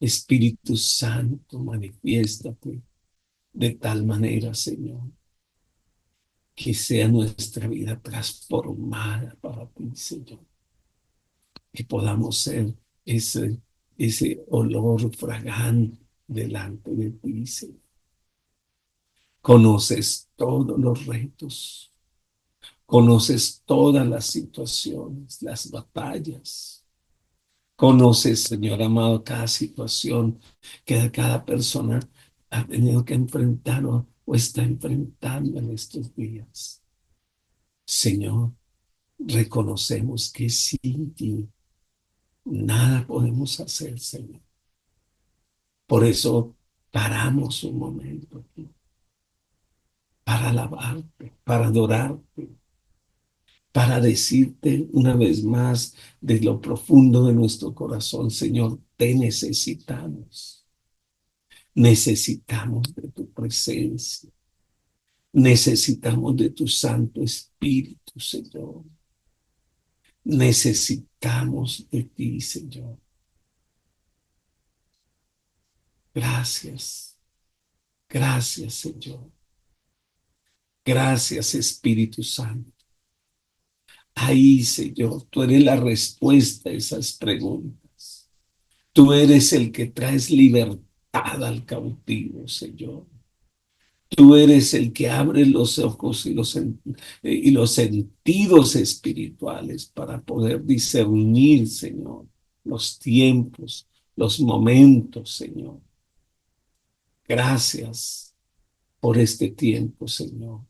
Espíritu Santo, manifiéstate de tal manera, Señor, que sea nuestra vida transformada para ti, Señor. Que podamos ser ese, ese olor fragante delante de ti, Señor. Conoces todos los retos, conoces todas las situaciones, las batallas. Conoces, Señor amado, cada situación que cada persona ha tenido que enfrentar o está enfrentando en estos días. Señor, reconocemos que sin ti nada podemos hacer, Señor. Por eso paramos un momento aquí, para alabarte, para adorarte, para decirte una vez más de lo profundo de nuestro corazón, Señor, te necesitamos. Necesitamos de tu presencia. Necesitamos de tu Santo Espíritu, Señor. Necesitamos de ti, Señor. Gracias. Gracias, Señor. Gracias, Espíritu Santo. Ahí, Señor, tú eres la respuesta a esas preguntas. Tú eres el que traes libertad al cautivo, Señor. Tú eres el que abre los ojos y los sentidos espirituales para poder discernir, Señor, los tiempos, los momentos, Señor. Gracias por este tiempo, Señor,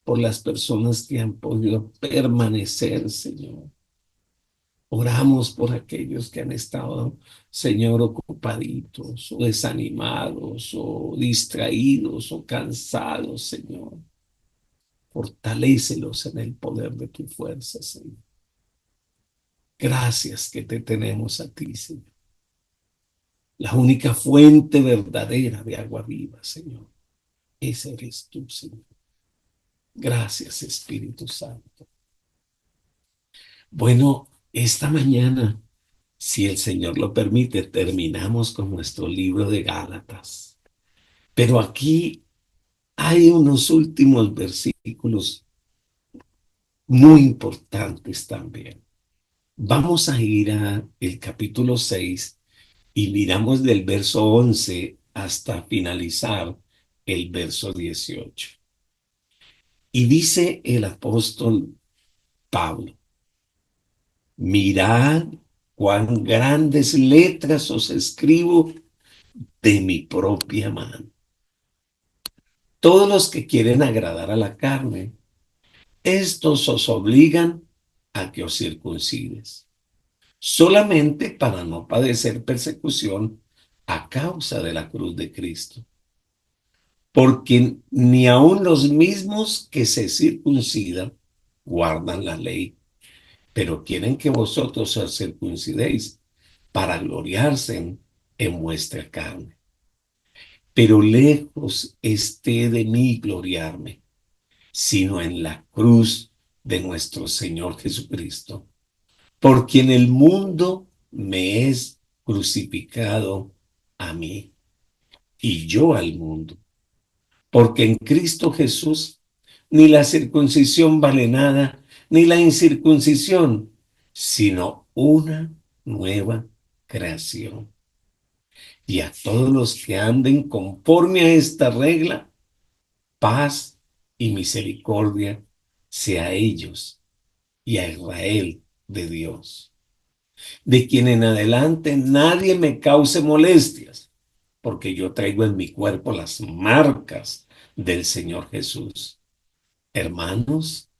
por las personas que han podido permanecer, Señor. Oramos por aquellos que han estado, Señor, ocupaditos o desanimados o distraídos o cansados, Señor. Fortalécelos en el poder de tu fuerza, Señor. Gracias que te tenemos a ti, Señor. La única fuente verdadera de agua viva, Señor. Ese eres tú, Señor. Gracias, Espíritu Santo. Bueno, esta mañana, si el Señor lo permite, terminamos con nuestro libro de Gálatas. Pero aquí hay unos últimos versículos muy importantes también. Vamos a ir a el capítulo 6 y miramos del verso 11 hasta finalizar el verso 18. Y dice el apóstol Pablo: mirad cuán grandes letras os escribo de mi propia mano. Todos los que quieren agradar a la carne, estos os obligan a que os circuncides, solamente para no padecer persecución a causa de la cruz de Cristo. Porque ni aun los mismos que se circuncidan guardan la ley, pero quieren que vosotros os circuncidéis para gloriarse en vuestra carne. Pero lejos esté de mí gloriarme, sino en la cruz de nuestro Señor Jesucristo, por quien el mundo me es crucificado a mí y yo al mundo. Porque en Cristo Jesús ni la circuncisión vale nada, ni la incircuncisión, sino una nueva creación. Y a todos los que anden conforme a esta regla, paz y misericordia sea a ellos y a Israel de Dios, de quien en adelante nadie me cause molestias, porque yo traigo en mi cuerpo las marcas del Señor Jesús. Hermanos,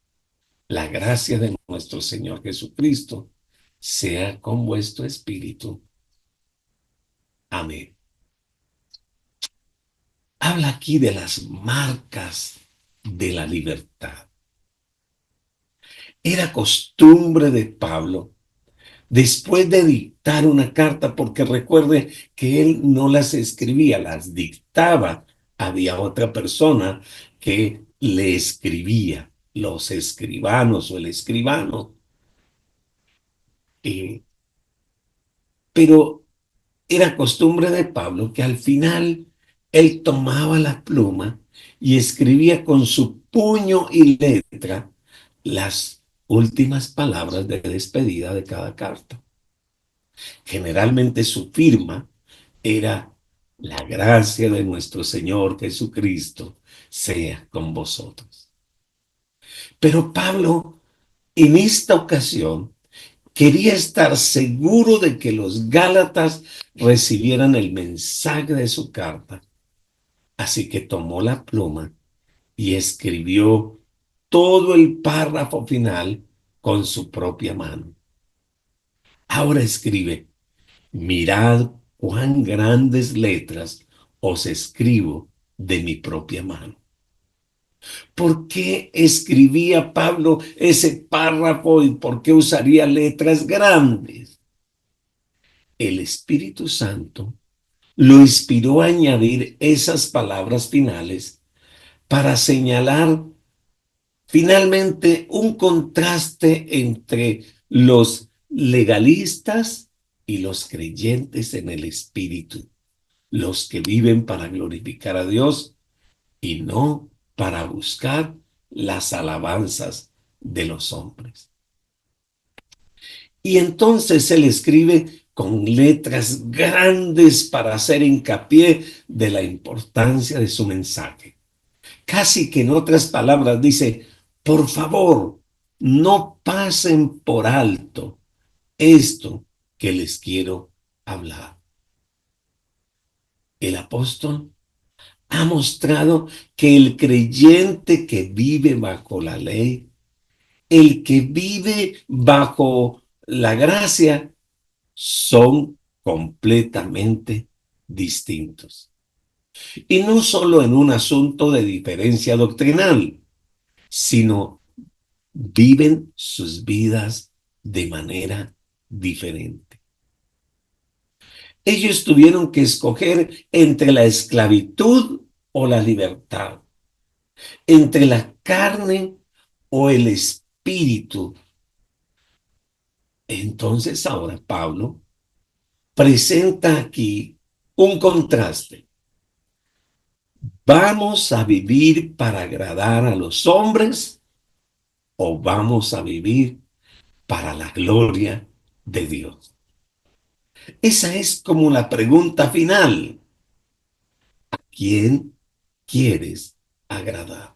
la gracia de nuestro Señor Jesucristo sea con vuestro espíritu. Amén. Habla aquí de las marcas de la libertad. Era costumbre de Pablo, después de dictar una carta, porque recuerde que él no las escribía, las dictaba. Había otra persona que le escribía, los escribanos o el escribano. Eh, pero Era costumbre de Pablo que al final él tomaba la pluma y escribía con su puño y letra las últimas palabras de despedida de cada carta. Generalmente su firma era: la gracia de nuestro Señor Jesucristo sea con vosotros. Pero Pablo, en esta ocasión, quería estar seguro de que los Gálatas recibieran el mensaje de su carta. Así que tomó la pluma y escribió todo el párrafo final con su propia mano. Ahora escribe: mirad cuán grandes letras os escribo de mi propia mano. ¿Por qué escribía Pablo ese párrafo y por qué usaría letras grandes? El Espíritu Santo lo inspiró a añadir esas palabras finales para señalar finalmente un contraste entre los legalistas y los creyentes en el Espíritu, los que viven para glorificar a Dios y no para buscar las alabanzas de los hombres. Y entonces él escribe con letras grandes para hacer hincapié de la importancia de su mensaje. Casi que en otras palabras dice: por favor, no pasen por alto esto que les quiero hablar. El apóstol ha mostrado que el creyente que vive bajo la ley, el que vive bajo la gracia, son completamente distintos. Y no solo en un asunto de diferencia doctrinal, sino viven sus vidas de manera diferente. Ellos tuvieron que escoger entre la esclavitud o la libertad, entre la carne o el espíritu. Entonces ahora Pablo presenta aquí un contraste. ¿Vamos a vivir para agradar a los hombres o vamos a vivir para la gloria de Dios? Esa es como la pregunta final. ¿A quién quieres agradar?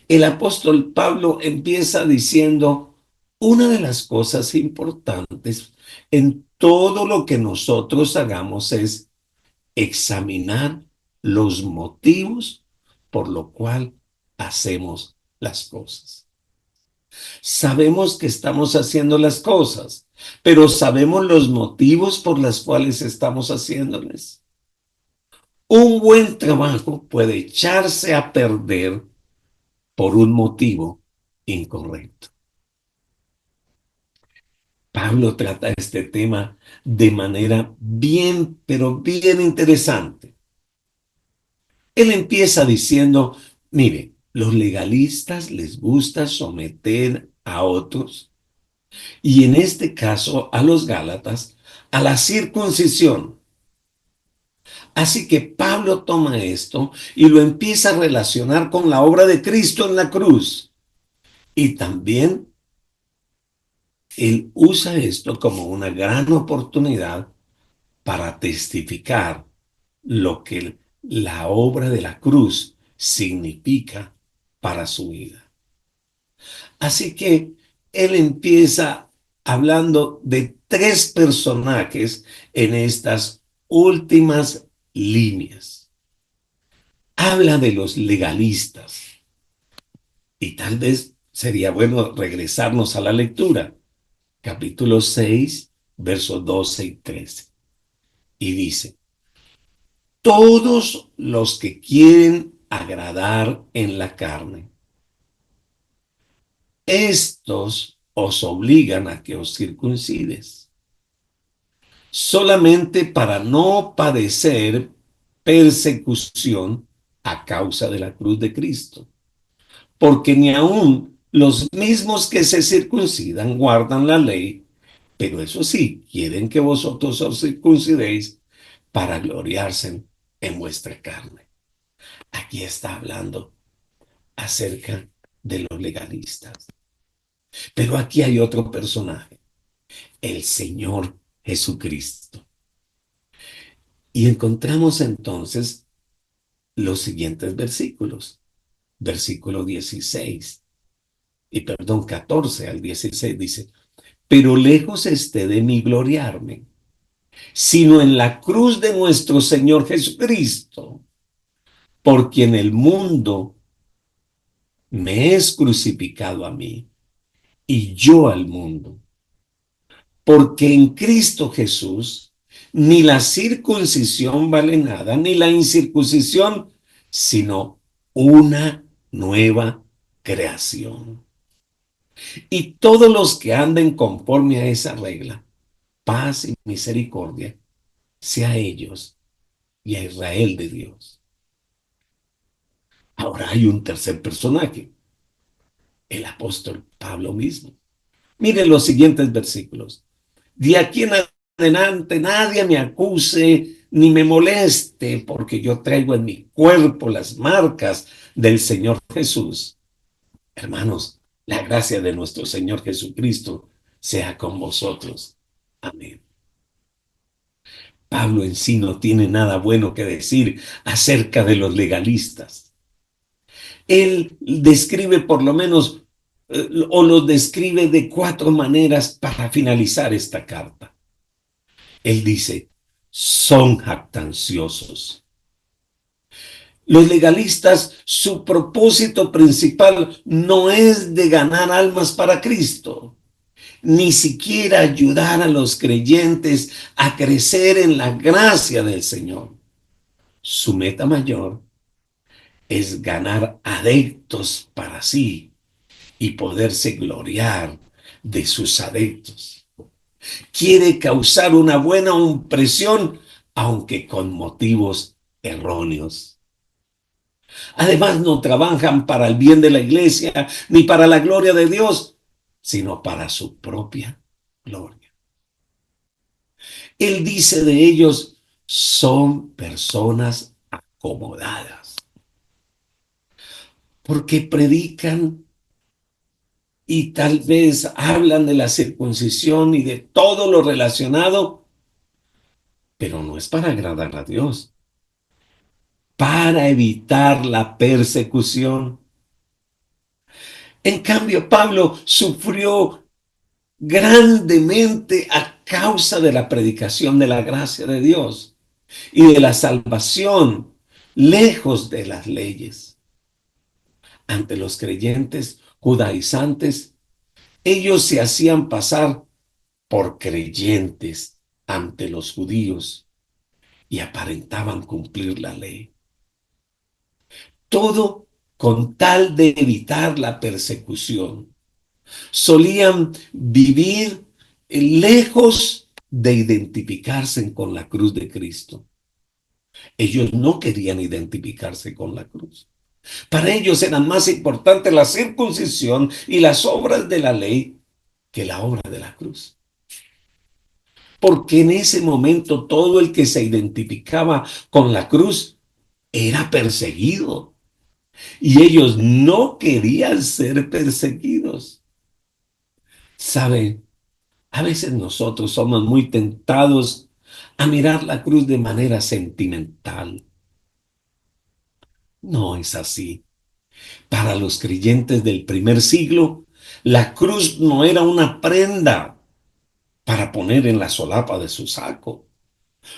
El apóstol Pablo empieza diciendo: una de las cosas importantes en todo lo que nosotros hagamos es examinar los motivos por lo cual hacemos las cosas. Sabemos que estamos haciendo las cosas, pero ¿sabemos los motivos por los cuales estamos haciéndolas? Un buen trabajo puede echarse a perder por un motivo incorrecto. Pablo trata este tema de manera bien, pero bien interesante. Él empieza diciendo: mire, los legalistas les gusta someter a otros, y en este caso a los Gálatas, a la circuncisión. Así que Pablo toma esto y lo empieza a relacionar con la obra de Cristo en la cruz. Y también él usa esto como una gran oportunidad para testificar lo que la obra de la cruz significa para su vida. Así que él empieza hablando de tres personajes en estas últimas líneas. Habla de los legalistas y tal vez sería bueno regresarnos a la lectura. Capítulo 6, versos 12 y 13. Y dice: todos los que quieren agradar en la carne, estos os obligan a que os circuncides, solamente para no padecer persecución a causa de la cruz de Cristo. Porque ni aun los mismos que se circuncidan guardan la ley, Pero eso sí, quieren que vosotros os circuncidéis para gloriarse en vuestra carne. Aquí está hablando acerca de los legalistas. Pero aquí hay otro personaje, el Señor Jesucristo. Y encontramos entonces los siguientes versículos. Versículo 16, y perdón, 14 al 16 dice, pero lejos esté de mí gloriarme, sino en la cruz de nuestro Señor Jesucristo, por quien el mundo me es crucificado a mí y yo al mundo. Porque en Cristo Jesús ni la circuncisión vale nada, ni la incircuncisión, sino una nueva creación. Y todos los que anden conforme a esa regla, paz y misericordia, sea a ellos y a Israel de Dios. Ahora hay un tercer personaje, el apóstol Pablo mismo. Miren los siguientes versículos. De aquí en adelante nadie me acuse ni me moleste, porque yo traigo en mi cuerpo las marcas del Señor Jesús. Hermanos, la gracia de nuestro Señor Jesucristo sea con vosotros. Amén. Pablo en sí no tiene nada bueno que decir acerca de los legalistas. Él describe por lo menos, o los describe de cuatro maneras para finalizar esta carta. Él dice, son jactanciosos. Los legalistas, su propósito principal no es de ganar almas para Cristo, ni siquiera ayudar a los creyentes a crecer en la gracia del Señor. Su meta mayor es ganar adeptos para sí y poderse gloriar de sus adeptos. Quiere causar una buena impresión, aunque con motivos erróneos. Además, no trabajan para el bien de la iglesia ni para la gloria de Dios, sino para su propia gloria. Él dice de ellos, son personas acomodadas, porque predican y tal vez hablan de la circuncisión y de todo lo relacionado, pero no es para agradar a Dios, para evitar la persecución. En cambio, Pablo sufrió grandemente a causa de la predicación de la gracia de Dios y de la salvación, lejos de las leyes. Ante los creyentes judaizantes, ellos se hacían pasar por creyentes ante los judíos y aparentaban cumplir la ley. Todo con tal de evitar la persecución. Solían vivir lejos de identificarse con la cruz de Cristo. Ellos no querían identificarse con la cruz. Para ellos eran más importantes la circuncisión y las obras de la ley que la obra de la cruz. Porque en ese momento todo el que se identificaba con la cruz era perseguido. Y ellos no querían ser perseguidos. ¿Saben? A veces nosotros somos muy tentados a mirar la cruz de manera sentimental. No es así. Para los creyentes del primer siglo, la cruz no era una prenda para poner en la solapa de su saco.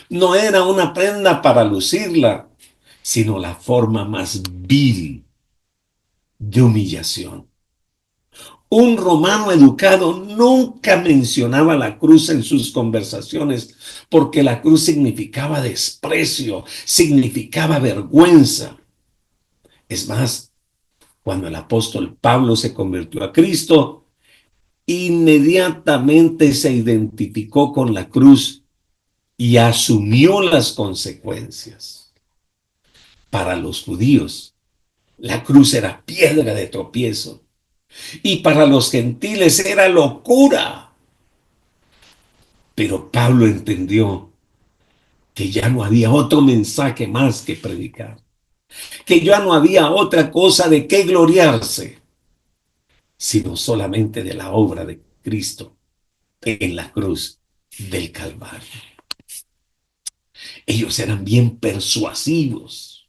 No era una prenda para lucirla, sino la forma más vil de humillación. Un romano educado nunca mencionaba la cruz en sus conversaciones porque la cruz significaba desprecio, significaba vergüenza. Es más, cuando el apóstol Pablo se convirtió a Cristo, inmediatamente se identificó con la cruz y asumió las consecuencias. Para los judíos, la cruz era piedra de tropiezo y para los gentiles era locura. Pero Pablo entendió que ya no había otro mensaje más que predicar, que ya no había otra cosa de qué gloriarse, sino solamente de la obra de Cristo en la cruz del Calvario. Ellos eran bien persuasivos.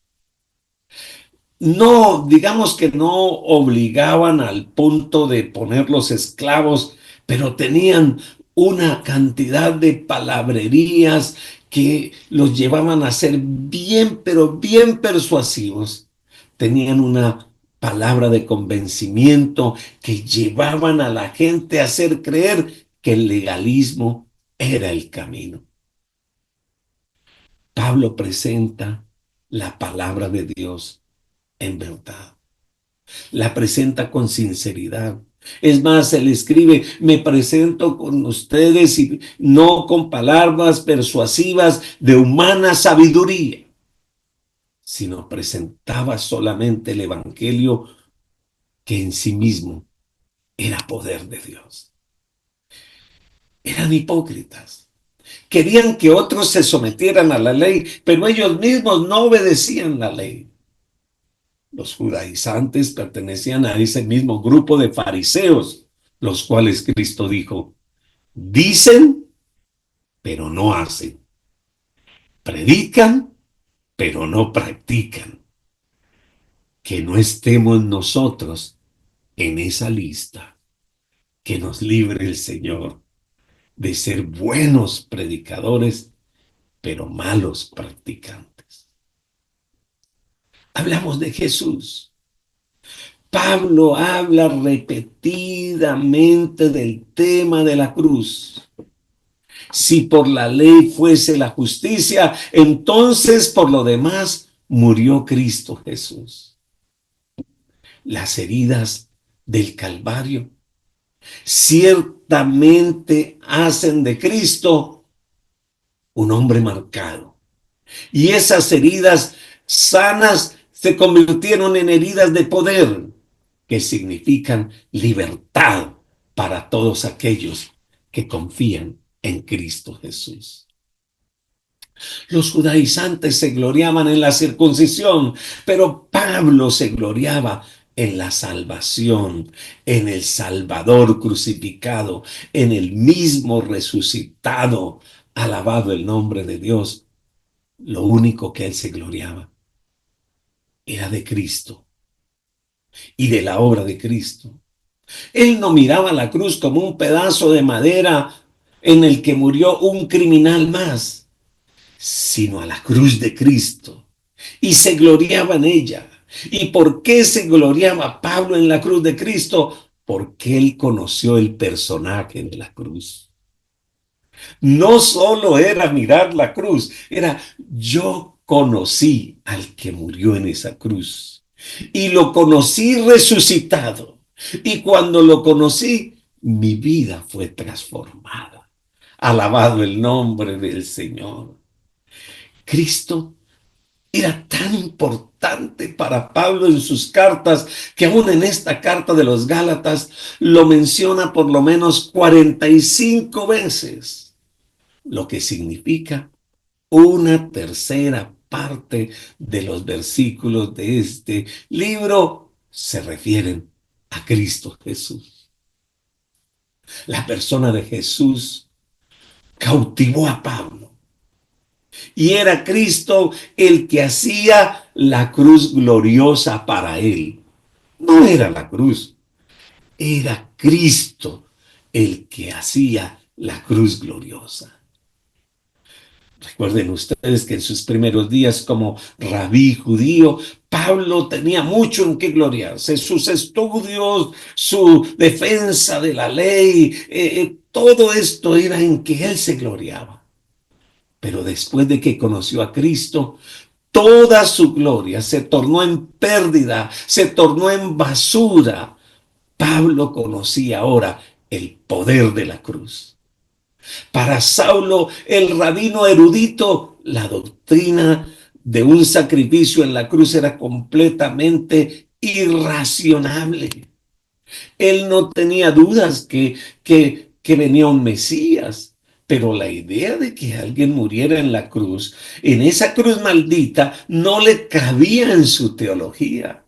No, digamos que no obligaban al punto de ponerlos esclavos, pero tenían una cantidad de palabrerías que los llevaban a ser bien, pero bien persuasivos. Tenían una palabra de convencimiento que llevaban a la gente a hacer creer que el legalismo era el camino. Pablo presenta la palabra de Dios en verdad. La presenta con sinceridad. Es más, él escribe, me presento con ustedes y no con palabras persuasivas de humana sabiduría, sino presentaba solamente el evangelio que en sí mismo era poder de Dios. Eran hipócritas. Querían que otros se sometieran a la ley, pero ellos mismos no obedecían la ley. Los judaizantes pertenecían a ese mismo grupo de fariseos, los cuales Cristo dijo, dicen, pero no hacen. Predican, pero no practican. Que no estemos nosotros en esa lista. Que nos libre el Señor de ser buenos predicadores, pero malos practicantes. Hablamos de Jesús. Pablo habla repetidamente del tema de la cruz. Si por la ley fuese la justicia, entonces por lo demás murió Cristo Jesús. Las heridas del Calvario ciertamente hacen de Cristo un hombre marcado. Y esas heridas sanas se convirtieron en heridas de poder, que significan libertad para todos aquellos que confían en Cristo Jesús. Los judaizantes se gloriaban en la circuncisión, pero Pablo se gloriaba en la salvación, en el Salvador crucificado, en el mismo resucitado, alabado el nombre de Dios. Lo único que él se gloriaba era de Cristo y de la obra de Cristo. Él no miraba la cruz como un pedazo de madera en el que murió un criminal más, sino a la cruz de Cristo, y se gloriaba en ella. ¿Y por qué se gloriaba Pablo en la cruz de Cristo? Porque él conoció el personaje de la cruz. No solo era mirar la cruz, era yo conocí al que murió en esa cruz y lo conocí resucitado. Y cuando lo conocí, mi vida fue transformada. Alabado el nombre del Señor. Cristo era tan importante para Pablo en sus cartas que aún en esta carta de los Gálatas lo menciona por lo menos 45 veces, lo que significa una tercera parte de los versículos de este libro se refieren a Cristo Jesús. La persona de Jesús cautivó a Pablo. Y era Cristo el que hacía la cruz gloriosa para él. No era la cruz, era Cristo el que hacía la cruz gloriosa. Recuerden ustedes que en sus primeros días como rabí judío, Pablo tenía mucho en qué gloriarse. Sus estudios, su defensa de la ley, todo esto era en que él se gloriaba. Pero después de que conoció a Cristo, toda su gloria se tornó en pérdida, se tornó en basura. Pablo conocía ahora el poder de la cruz. Para Saulo, el rabino erudito, la doctrina de un sacrificio en la cruz era completamente irracionable. Él no tenía dudas que venía un Mesías, Pero la idea de que alguien muriera en la cruz, en esa cruz maldita, no le cabía en su teología.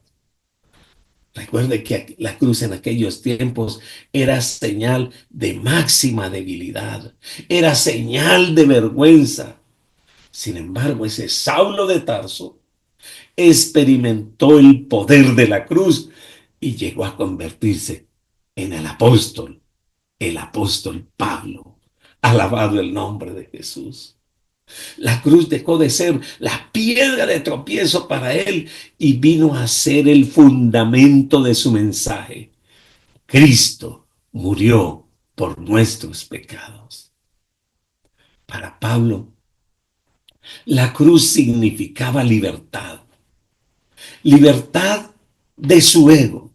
Recuerde que la cruz en aquellos tiempos era señal de máxima debilidad, era señal de vergüenza. Sin embargo, ese Saulo de Tarso experimentó el poder de la cruz y llegó a convertirse en el apóstol Pablo. Alabado el nombre de Jesús. La cruz dejó de ser la piedra de tropiezo para él y vino a ser el fundamento de su mensaje. Cristo murió por nuestros pecados. Para Pablo, la cruz significaba libertad. Libertad de su ego,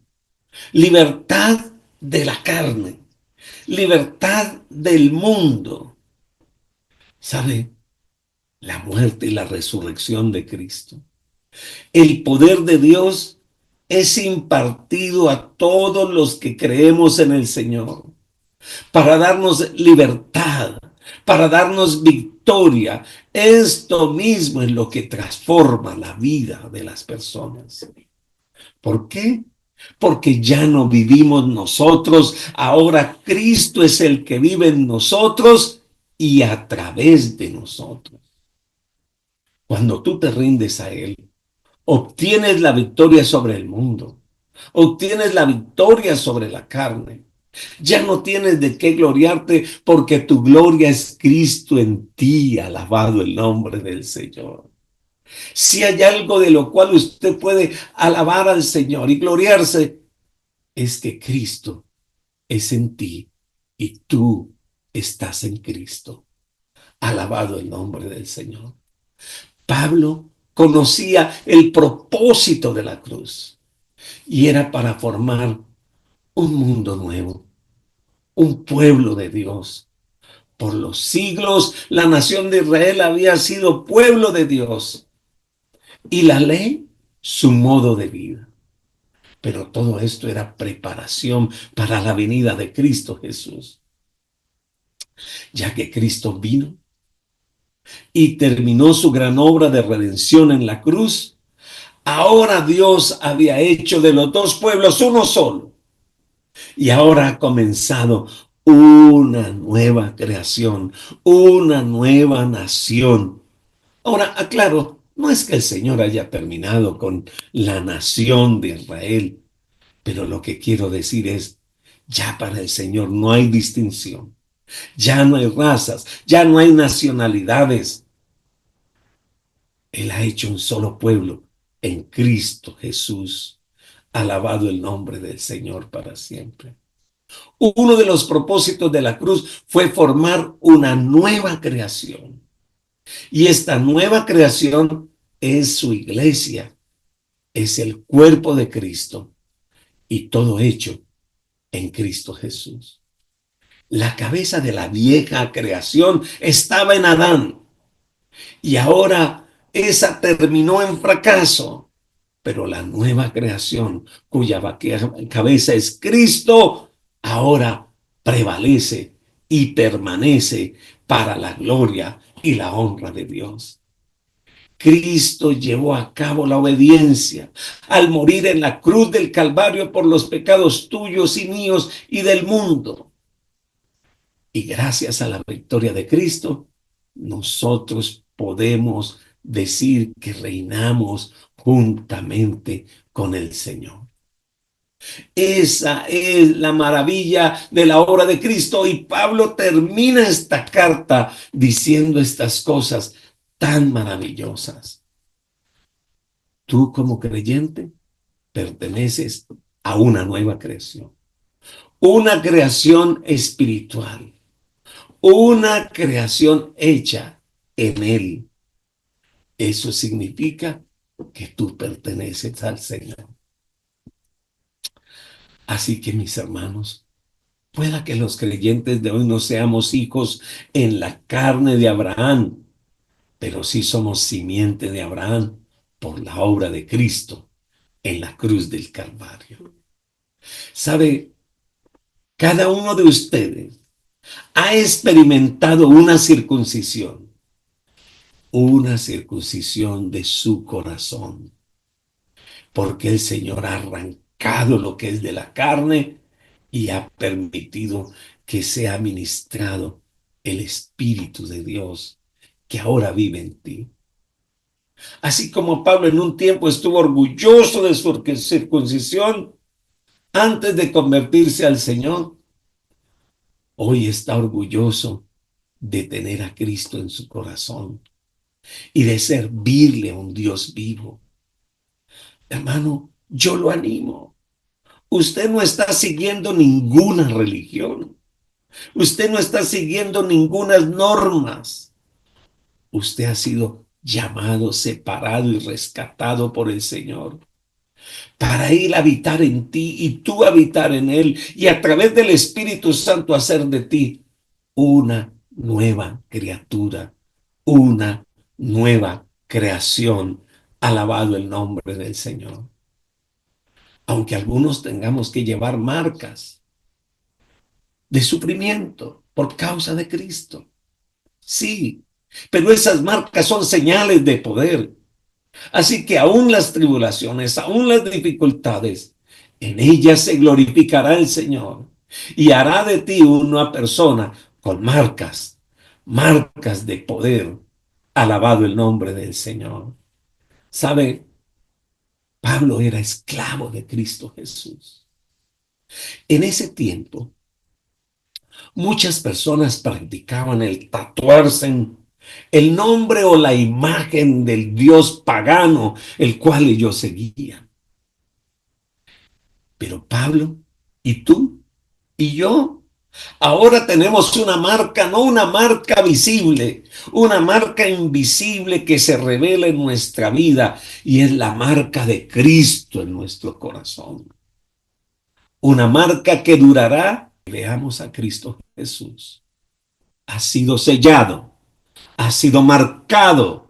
libertad de la carne, libertad del mundo. ¿Sabe? La muerte y la resurrección de Cristo. El poder de Dios es impartido a todos los que creemos en el Señor para darnos libertad, para darnos victoria. Esto mismo es lo que transforma la vida de las personas. ¿Por qué? Porque ya no vivimos nosotros, ahora Cristo es el que vive en nosotros y a través de nosotros. Cuando tú te rindes a Él, obtienes la victoria sobre el mundo, obtienes la victoria sobre la carne. Ya no tienes de qué gloriarte porque tu gloria es Cristo en ti, alabado el nombre del Señor. Si hay algo de lo cual usted puede alabar al Señor y gloriarse, es que Cristo es en ti y tú estás en Cristo. Alabado el nombre del Señor. Pablo conocía el propósito de la cruz y era para formar un mundo nuevo, un pueblo de Dios. Por los siglos, la nación de Israel había sido pueblo de Dios y la ley, su modo de vida. Pero todo esto era preparación para la venida de Cristo Jesús, ya que Cristo vino y terminó su gran obra de redención en la cruz. Ahora Dios había hecho de los dos pueblos uno solo y ahora ha comenzado una nueva creación, una nueva nación. Ahora, aclaro, no es que el Señor haya terminado con la nación de Israel, pero lo que quiero decir es, ya para el Señor no hay distinción, ya no hay razas, ya no hay nacionalidades. Él ha hecho un solo pueblo en Cristo Jesús. Alabado el nombre del Señor para siempre. Uno de los propósitos de la cruz fue formar una nueva creación. Y esta nueva creación es su iglesia, es el cuerpo de Cristo y todo hecho en Cristo Jesús. La cabeza de la vieja creación estaba en Adán y ahora esa terminó en fracaso. Pero la nueva creación, cuya cabeza es Cristo, ahora prevalece y permanece para la gloria y la honra de Dios. Cristo llevó a cabo la obediencia al morir en la cruz del Calvario por los pecados tuyos y míos y del mundo. Y gracias a la victoria de Cristo, nosotros podemos decir que reinamos juntamente con el Señor. Esa es la maravilla de la obra de Cristo y Pablo termina esta carta diciendo estas cosas tan maravillosas. Tú como creyente perteneces a una nueva creación, una creación espiritual, una creación hecha en Él. Eso significa que tú perteneces al Señor. Así que mis hermanos, pueda que los creyentes de hoy no seamos hijos en la carne de Abraham, pero sí somos simiente de Abraham por la obra de Cristo en la cruz del Calvario. ¿Sabe? Cada uno de ustedes ha experimentado una circuncisión de su corazón, porque el Señor ha arrancado lo que es de la carne y ha permitido que sea ministrado el Espíritu de Dios que ahora vive en ti. Así como Pablo en un tiempo estuvo orgulloso de su circuncisión antes de convertirse al Señor, hoy está orgulloso de tener a Cristo en su corazón y de servirle a un Dios vivo. Hermano, yo lo animo. Usted no está siguiendo ninguna religión. Usted no está siguiendo ninguna normas. Usted ha sido llamado, separado y rescatado por el Señor para Él habitar en ti y tú habitar en Él y a través del Espíritu Santo hacer de ti una nueva criatura, una nueva creación. Alabado el nombre del Señor. Aunque algunos tengamos que llevar marcas de sufrimiento por causa de Cristo. Sí, pero esas marcas son señales de poder. Así que aún las tribulaciones, aún las dificultades, en ellas se glorificará el Señor y hará de ti una persona con marcas, marcas de poder. Alabado el nombre del Señor. ¿Sabe? Pablo era esclavo de Cristo Jesús. En ese tiempo, muchas personas practicaban el tatuarse el nombre o la imagen del dios pagano, el cual ellos seguían. Pero Pablo y tú y yo ahora tenemos una marca, no una marca visible, una marca invisible que se revela en nuestra vida y es la marca de Cristo en nuestro corazón. Una marca que durará. Veamos a Cristo Jesús. Ha sido sellado, ha sido marcado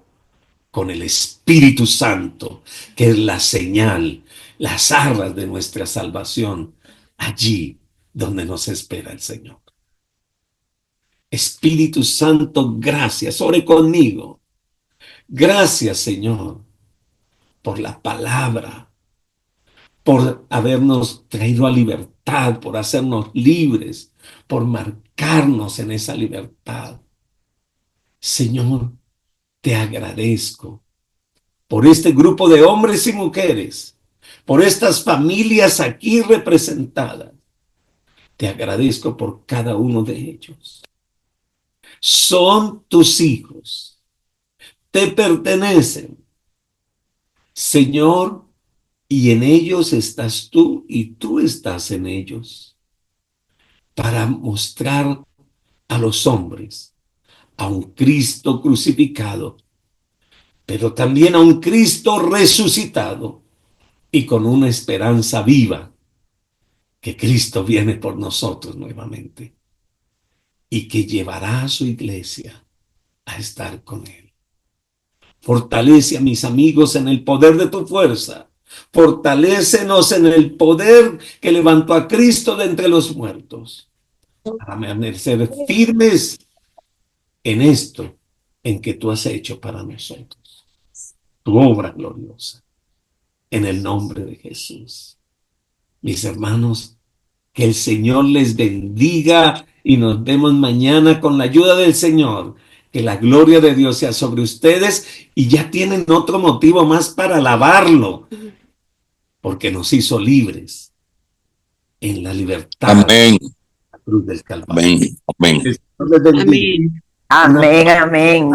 con el Espíritu Santo, que es la señal, las arras de nuestra salvación, allí donde nos espera el Señor. Espíritu Santo, gracias, ore conmigo. Gracias, Señor, por la palabra, por habernos traído a libertad, por hacernos libres, por marcarnos en esa libertad. Señor, te agradezco por este grupo de hombres y mujeres, por estas familias aquí representadas. Te agradezco por cada uno de ellos. Son tus hijos, te pertenecen, Señor, y en ellos estás tú y tú estás en ellos, para mostrar a los hombres a un Cristo crucificado, pero también a un Cristo resucitado y con una esperanza viva, que Cristo viene por nosotros nuevamente y que llevará a su iglesia a estar con Él. Fortalece a mis amigos en el poder de tu fuerza. Fortalécenos en el poder que levantó a Cristo de entre los muertos, para permanecer firmes en esto en que tú has hecho para nosotros. Tu obra gloriosa, en el nombre de Jesús. Mis hermanos, que el Señor les bendiga y nos vemos mañana con la ayuda del Señor. Que la gloria de Dios sea sobre ustedes y ya tienen otro motivo más para alabarlo, porque nos hizo libres en la libertad. Amén. La cruz del Calvario. Amén. Amén. El Señor les bendiga. Amén. Una Amén, amén.